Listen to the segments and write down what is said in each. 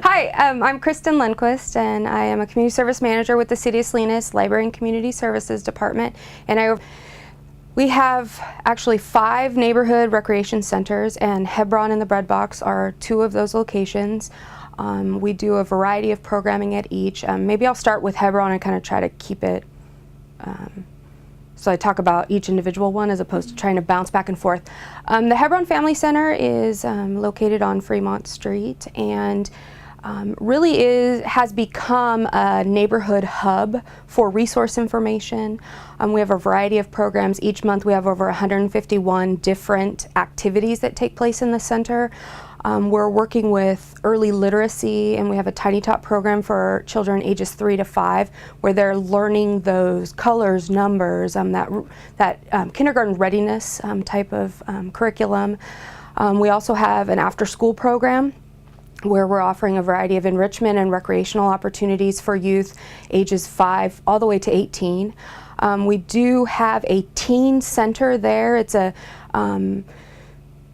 Hi, I'm Kristan Lundquist, and I am a community service manager with the City of Salinas Library and Community Services Department. And we have actually 5 neighborhood recreation centers, and Hebron and the Bread Box are 2 of those locations. We do a variety of programming at each. Maybe I'll start with Hebron and kind of try to keep it so I talk about each individual one as opposed to trying to bounce back and forth. The Hebron Family Center is located on Fremont Street, and really has become a neighborhood hub for resource information. We have a variety of programs. Each month we have over 151 different activities that take place in the center. We're working with early literacy, and we have a Tiny Tot program for children ages 3 to 5 where they're learning those colors, numbers, that kindergarten readiness type of curriculum. We also have an after-school program where we're offering a variety of enrichment and recreational opportunities for youth ages 5 all the way to 18. We do have a teen center there. It's a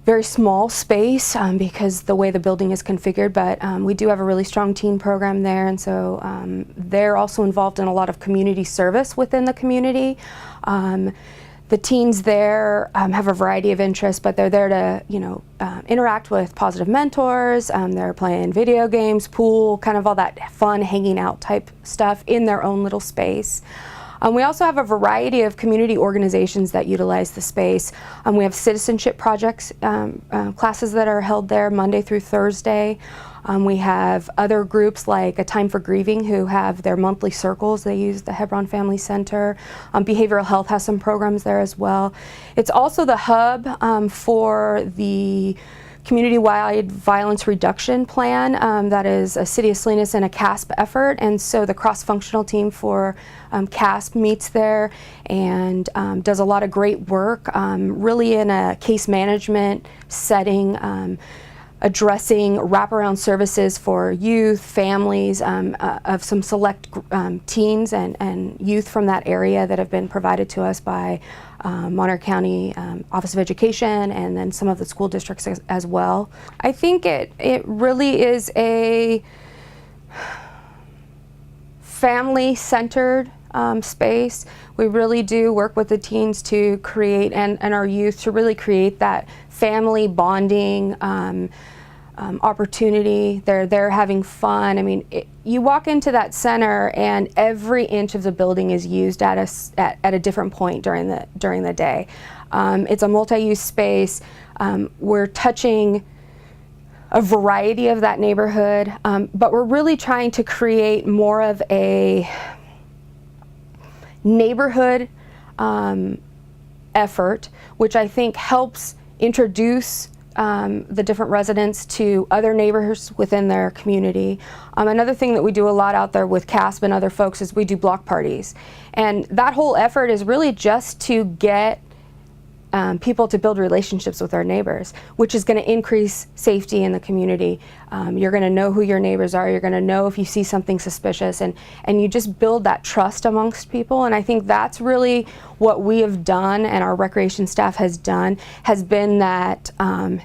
very small space because the way the building is configured, but we do have a really strong teen program there, and so they're also involved in a lot of community service within the community. The teens there have a variety of interests, but they're there to, interact with positive mentors. They're playing video games, pool, kind of all that fun hanging out type stuff in their own little space. We also have a variety of community organizations that utilize the space. We have citizenship projects, classes that are held there Monday through Thursday. We have other groups like A Time for Grieving who have their monthly circles. They use the Hebron Family Center. Behavioral Health has some programs there as well. It's also the hub for the community-wide violence reduction plan that is a City of Salinas and a CASP effort, and so the cross-functional team for CASP meets there and does a lot of great work, really in a case management setting, addressing wraparound services for youth, families of some select teens and youth from that area that have been provided to us by Monterey County Office of Education and then some of the school districts as well. I think it really is a family-centered space. We really do work with the teens to create, and our youth to really create that family bonding opportunity. They're there having fun. I mean, you walk into that center and every inch of the building is used at a different point during the day. It's a multi-use space. We're touching a variety of that neighborhood, but we're really trying to create more of a neighborhood effort, which I think helps introduce the different residents to other neighbors within their community. Another thing that we do a lot out there with CASP and other folks is we do block parties. And that whole effort is really just to get people to build relationships with our neighbors, which is going to increase safety in the community. You're going to know who your neighbors are. You're going to know if you see something suspicious, and you just build that trust amongst people. And I think that's really what we have done, and our recreation staff has done, has been that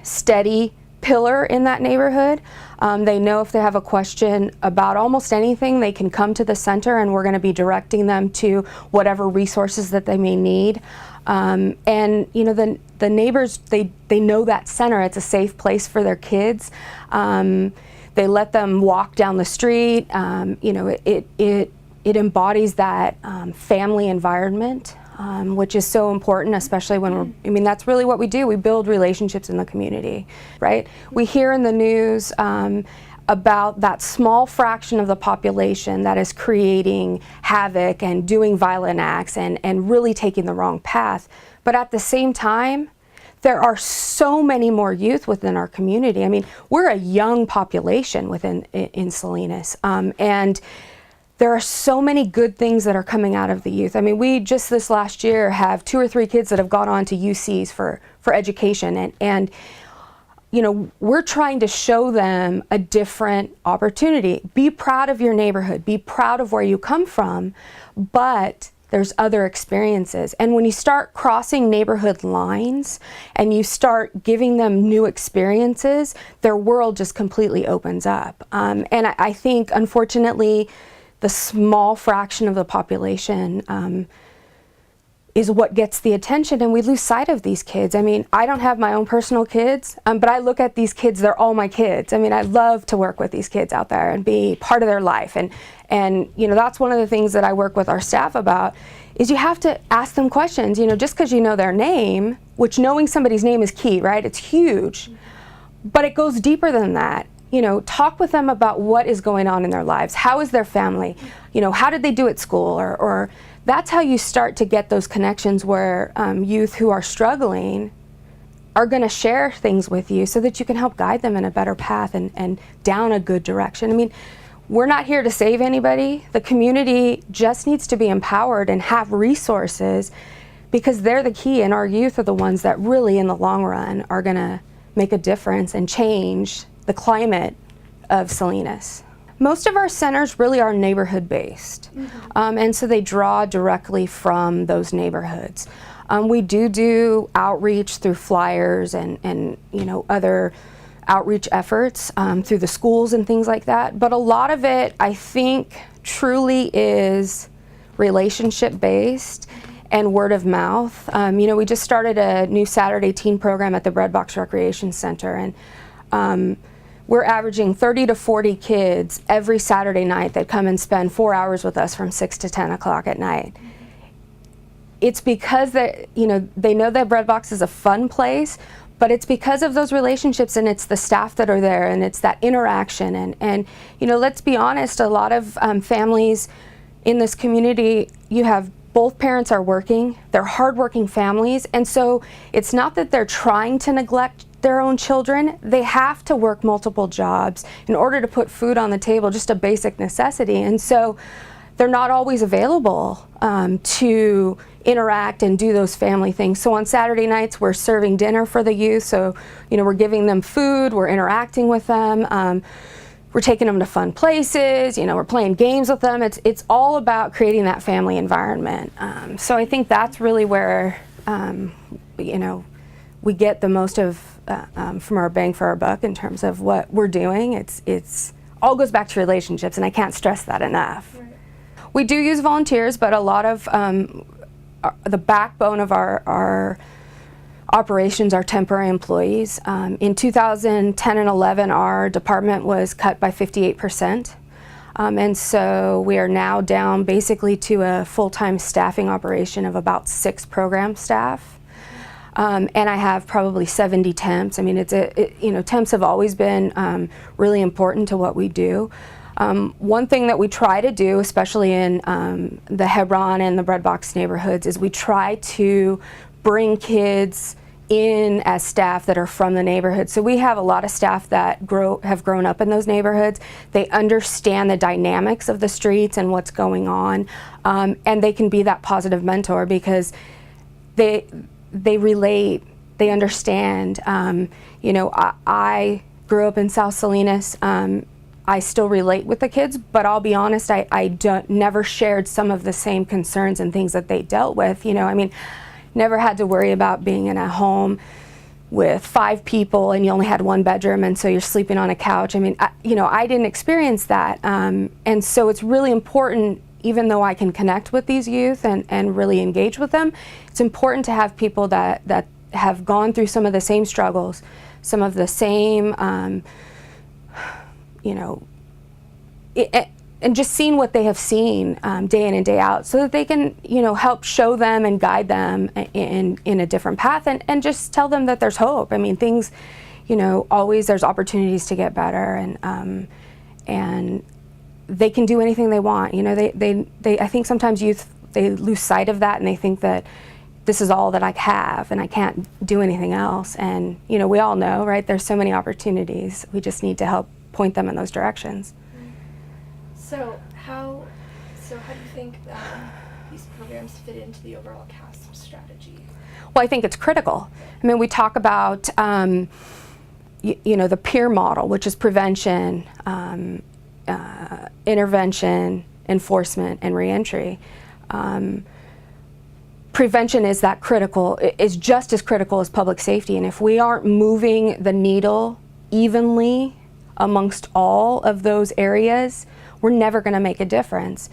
steady pillar in that neighborhood. They know if they have a question about almost anything, they can come to the center, and we're going to be directing them to whatever resources that they may need. And the neighbors, they know that center. It's a safe place for their kids. They let them walk down the street. It embodies that family environment, which is so important, especially when that's really what we do. We build relationships in the community, right? We hear in the news about that small fraction of the population that is creating havoc and doing violent acts and really taking the wrong path. But at the same time, there are so many more youth within our community. I mean, we're a young population in Salinas, and there are so many good things that are coming out of the youth. I mean, we just this last year have 2 or 3 kids that have gone on to UCs for education, and we're trying to show them a different opportunity. Be proud of your neighborhood, be proud of where you come from, but there's other experiences. And when you start crossing neighborhood lines and you start giving them new experiences, their world just completely opens up. And I think, unfortunately, the small fraction of the population is what gets the attention, and we lose sight of these kids. I mean, I don't have my own personal kids, but I look at these kids, they're all my kids. I mean, I love to work with these kids out there and be part of their life. And you know, that's one of the things that I work with our staff about, is you have to ask them questions. You know, just because you know their name, which knowing somebody's name is key, right? It's huge, but it goes deeper than that. You know, talk with them about what is going on in their lives. How is their family? You know, how did they do at school? Or that's how you start to get those connections where youth who are struggling are going to share things with you so that you can help guide them in a better path and down a good direction. I mean, we're not here to save anybody. The community just needs to be empowered and have resources, because they're the key, and our youth are the ones that really in the long run are going to make a difference and change the climate of Salinas. Most of our centers really are neighborhood based, and so they draw directly from those neighborhoods. We do outreach through flyers and you know, other outreach efforts through the schools and things like that, but a lot of it, I think, truly is relationship based and word of mouth. You know, we just started a new Saturday teen program at the Bread Box Recreation Center, and we're averaging 30 to 40 kids every Saturday night that come and spend 4 hours with us from 6 to 10 o'clock at night. It's because you know, they know that Bread Box is a fun place, but it's because of those relationships, and it's the staff that are there, and it's that interaction. And you know, let's be honest, a lot of families in this community, you have both parents are working, they're hardworking families, and so it's not that they're trying to neglect their own children. They have to work multiple jobs in order to put food on the table, just a basic necessity. And so they're not always available to interact and do those family things. So on Saturday nights, we're serving dinner for the youth. So, you know, we're giving them food, we're interacting with them, we're taking them to fun places, you know, we're playing games with them. It's all about creating that family environment. So I think that's really where, you know, we get the most of from our bang for our buck in terms of what we're doing. It's all goes back to relationships, and I can't stress that enough. Right. We do use volunteers, but a lot of the backbone of our operations are temporary employees. In 2010 and 11, our department was cut by 58%. And so we are now down basically to a full-time staffing operation of about 6 program staff. And I have probably 70 temps. I mean, you know, temps have always been really important to what we do. One thing that we try to do, especially in the Hebron and the Bread Box neighborhoods, is we try to bring kids in as staff that are from the neighborhood. So we have a lot of staff that have grown up in those neighborhoods. They understand the dynamics of the streets and what's going on, and they can be that positive mentor because they relate, they understand. You know, I grew up in South Salinas. I still relate with the kids, but I'll be honest, I never shared some of the same concerns and things that they dealt with. You know, I mean, never had to worry about being in a home with 5 people and you only had 1 bedroom, and so you're sleeping on a couch. I mean, you know, I didn't experience that. And so it's really important, even though I can connect with these youth and really engage with them, it's important to have people that have gone through some of the same struggles, some of the same, you know, and just seeing what they have seen day in and day out, so that they can, you know, help show them and guide them in a different path, and just tell them that there's hope. I mean, things, you know, always there's opportunities to get better, and they can do anything they want. You know, they I think sometimes youth, they lose sight of that, and they think that this is all that I have and I can't do anything else. And you know, we all know, right? There's so many opportunities. We just need to help point them in those directions. So how do you think these programs fit into the overall CASP strategy? Well, I think it's critical. I mean, we talk about you know, the peer model, which is prevention, intervention, enforcement, and reentry. prevention is that critical, is just as critical as public safety. And if we aren't moving the needle evenly amongst all of those areas, we're never going to make a difference.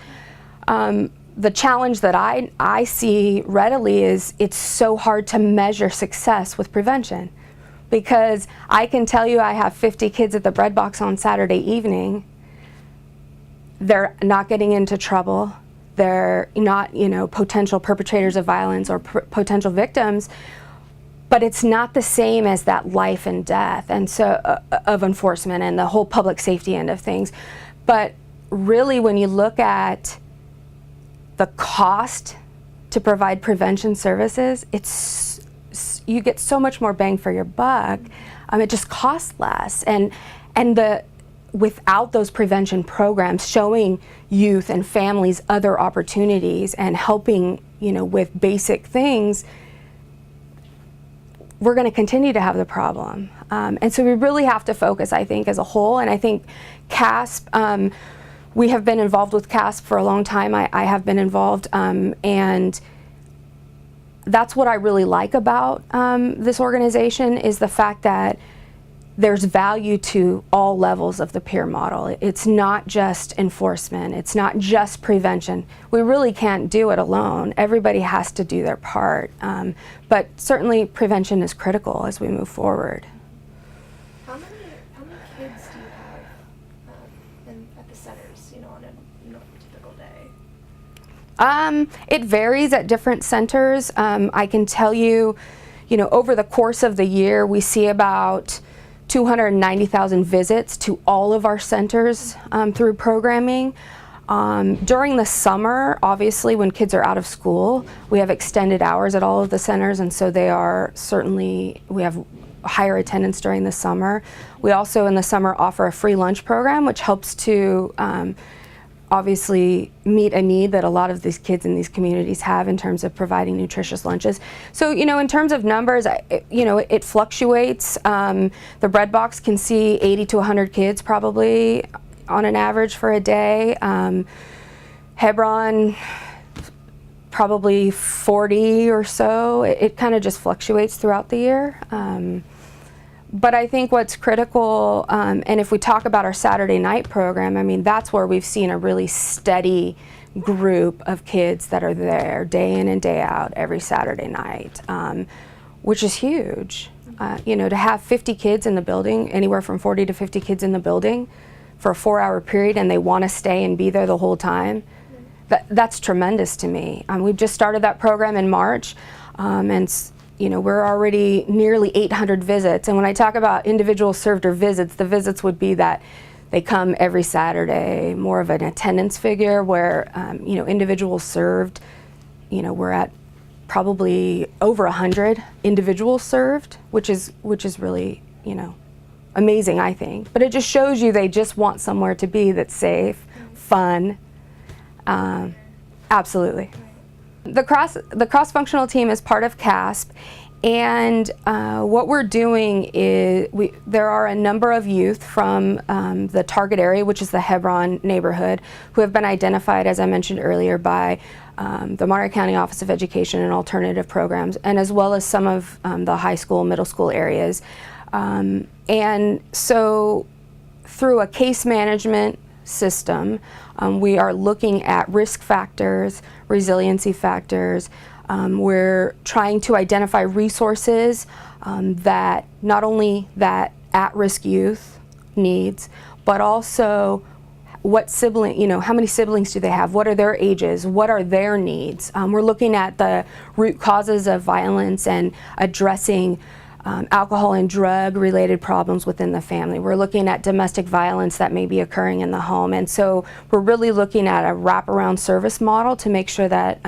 The challenge that I see readily is it's so hard to measure success with prevention, because I can tell you I have 50 kids at the bread box on Saturday evening. They're not getting into trouble. They're not, potential perpetrators of violence or potential victims, but it's not the same as that life and death and so of enforcement and the whole public safety end of things. But really, when you look at the cost to provide prevention services, you get so much more bang for your buck. It just costs less, and without those prevention programs showing youth and families other opportunities and helping, with basic things, we're going to continue to have the problem. And so we really have to focus, I think, as a whole. And I think CASP, we have been involved with CASP for a long time. I have been involved, and that's what I really like about this organization, is the fact that there's value to all levels of the peer model. It's not just enforcement. It's not just prevention. We really can't do it alone. Everybody has to do their part. But certainly prevention is critical as we move forward. How many kids do you have at the centers, on a typical day? It varies at different centers. I can tell you, over the course of the year, we see about 290,000 visits to all of our centers through programming. During the summer, obviously, when kids are out of school, we have extended hours at all of the centers, and so we have higher attendance during the summer. We also, in the summer, offer a free lunch program, which helps to obviously meet a need that a lot of these kids in these communities have in terms of providing nutritious lunches. So, in terms of numbers, it fluctuates. The bread box can see 80 to 100 kids probably on an average for a day. Hebron, probably 40 or so. It kind of just fluctuates throughout the year. But I think what's critical, and if we talk about our Saturday night program, that's where we've seen a really steady group of kids that are there day in and day out every Saturday night, which is huge. To have 50 kids in the building, anywhere from 40 to 50 kids in the building for a 4-hour period, and they want to stay and be there the whole time, that's tremendous to me. We've just started that program in March, and we're already nearly 800 visits. And when I talk about individuals served or visits, the visits would be that they come every Saturday, more of an attendance figure, where, individuals served, we're at probably over 100 individuals served, which is really, amazing, I think. But it just shows you they just want somewhere to be that's safe, fun. Absolutely. The cross-functional team is part of CASP, and what we're doing is there are a number of youth from the target area, which is the Hebron neighborhood, who have been identified, as I mentioned earlier, by the Monterey County Office of Education and Alternative Programs, and as well as some of the high school, middle school areas. And so through a case management system, we are looking at risk factors, resiliency factors. We're trying to identify resources that not only that at-risk youth needs, but also what how many siblings do they have? What are their ages? What are their needs? We're looking at the root causes of violence and addressing alcohol and drug-related problems within the family. We're looking at domestic violence that may be occurring in the home. And so we're really looking at a wraparound service model to make sure that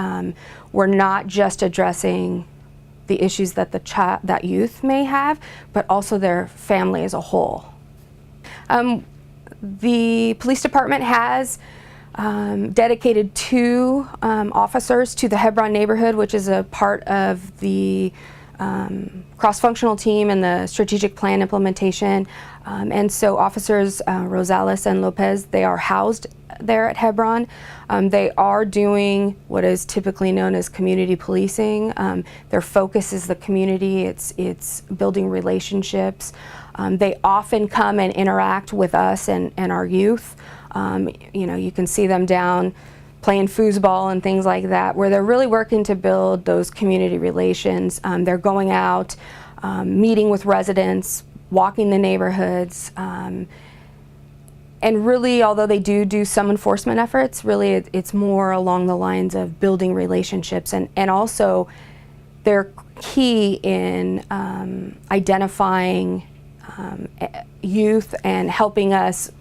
we're not just addressing the issues that that youth may have, but also their family as a whole. The police department has dedicated 2 officers to the Hebron neighborhood, which is a part of the cross-functional team in the strategic plan implementation. And so officers Rosales and Lopez, they are housed there at Hebron. They are doing what is typically known as community policing. Their focus is the community. It's building relationships. They often come and interact with us and our youth. You can see them down playing foosball and things like that, where they're really working to build those community relations. They're going out, meeting with residents, walking the neighborhoods, and really, although they do some enforcement efforts, really it's more along the lines of building relationships, and also they're key in identifying youth and helping us,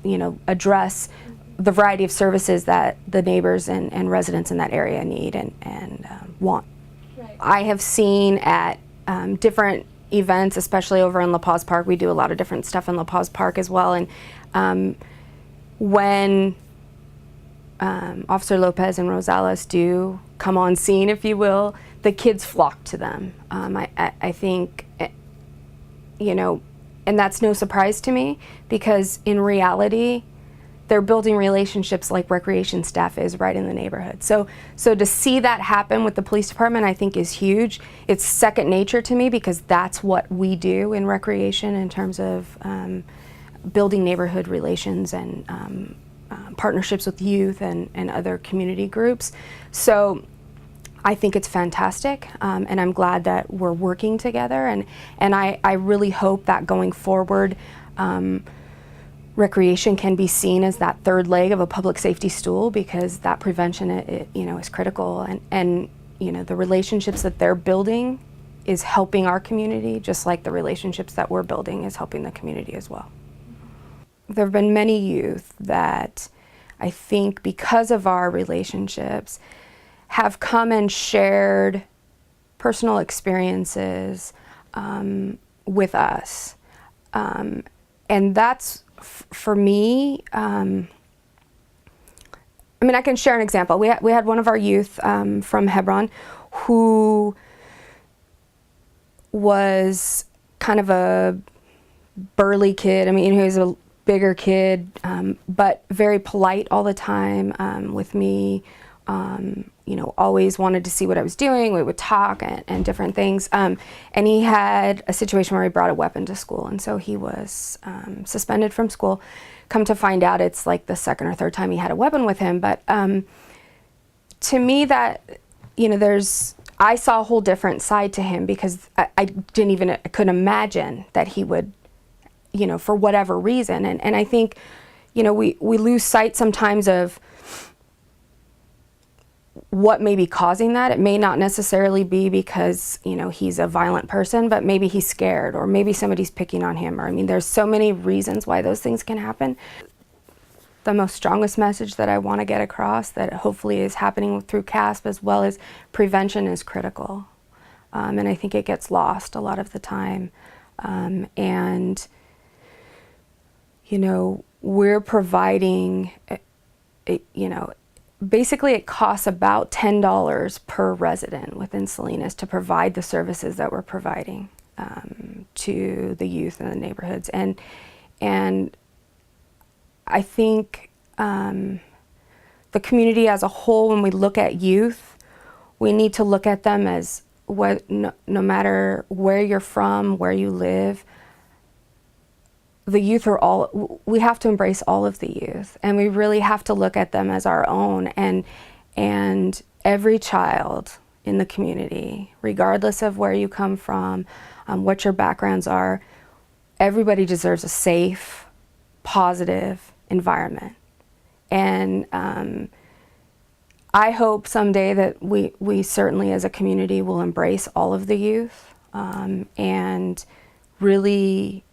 address the variety of services that the neighbors and residents in that area need and want. Right. I have seen at different events, especially over in La Paz Park, we do a lot of different stuff in La Paz Park as well, and when Officer Lopez and Rosales do come on scene, if you will, the kids flock to them. I think, and that's no surprise to me, because in reality, they're building relationships like recreation staff is right in the neighborhood. So to see that happen with the police department, I think is huge. It's second nature to me, because that's what we do in recreation in terms of building neighborhood relations and partnerships with youth and other community groups. So I think it's fantastic, and I'm glad that we're working together, and I really hope that going forward, recreation can be seen as that third leg of a public safety stool, because that prevention is critical, and the relationships that they're building is helping our community, just like the relationships that we're building is helping the community as well. There have been many youth that I think, because of our relationships, have come and shared personal experiences with us, and that's for me. I can share an example. We had one of our youth from Hebron who was kind of a burly kid. He was a bigger kid, but very polite all the time with me. Always wanted to see what I was doing. We would talk and different things. And he had a situation where he brought a weapon to school, and so he was suspended from school. Come to find out, it's like the second or third time he had a weapon with him. But to me, that I saw a whole different side to him, because I couldn't imagine that he would, for whatever reason. And I think, we lose sight sometimes of what may be causing that. It may not necessarily be because, he's a violent person, but maybe he's scared, or maybe somebody's picking on him, or, there's so many reasons why those things can happen. The most strongest message that I want to get across, that hopefully is happening through CASP as well, as prevention is critical. And I think it gets lost a lot of the time. And we're providing, basically it costs about $10 per resident within Salinas to provide the services that we're providing to the youth in the neighborhoods. And I think the community as a whole, when we look at youth, we need to look at them as no matter where you're from, where you live, the youth are we have to embrace all of the youth, and we really have to look at them as our own, and every child in the community, regardless of where you come from, what your backgrounds are, everybody deserves a safe, positive environment. And I hope someday that we certainly as a community will embrace all of the youth, and really,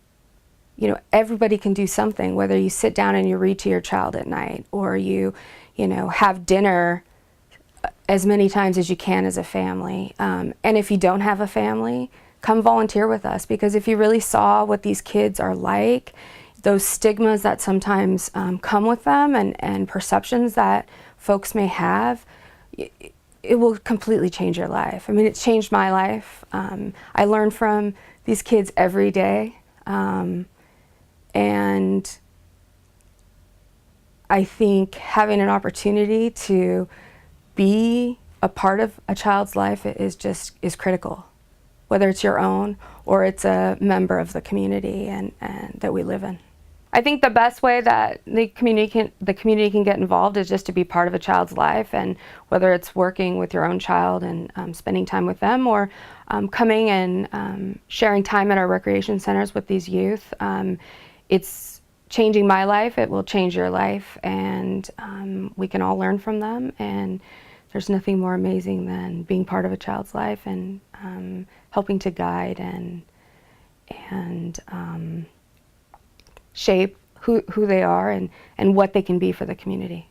everybody can do something, whether you sit down and you read to your child at night, or you have dinner as many times as you can as a family. And if you don't have a family, come volunteer with us, because if you really saw what these kids are like, those stigmas that sometimes come with them, and perceptions that folks may have, it will completely change your life. I mean, it's changed my life. I learn from these kids every day, and I think having an opportunity to be a part of a child's life is critical, whether it's your own or it's a member of the community and that we live in. I think the best way that the community can get involved is just to be part of a child's life, and whether it's working with your own child and spending time with them, or coming and sharing time at our recreation centers with these youth. It's changing my life. It will change your life, and we can all learn from them. And there's nothing more amazing than being part of a child's life and helping to guide and shape who they are and what they can be for the community.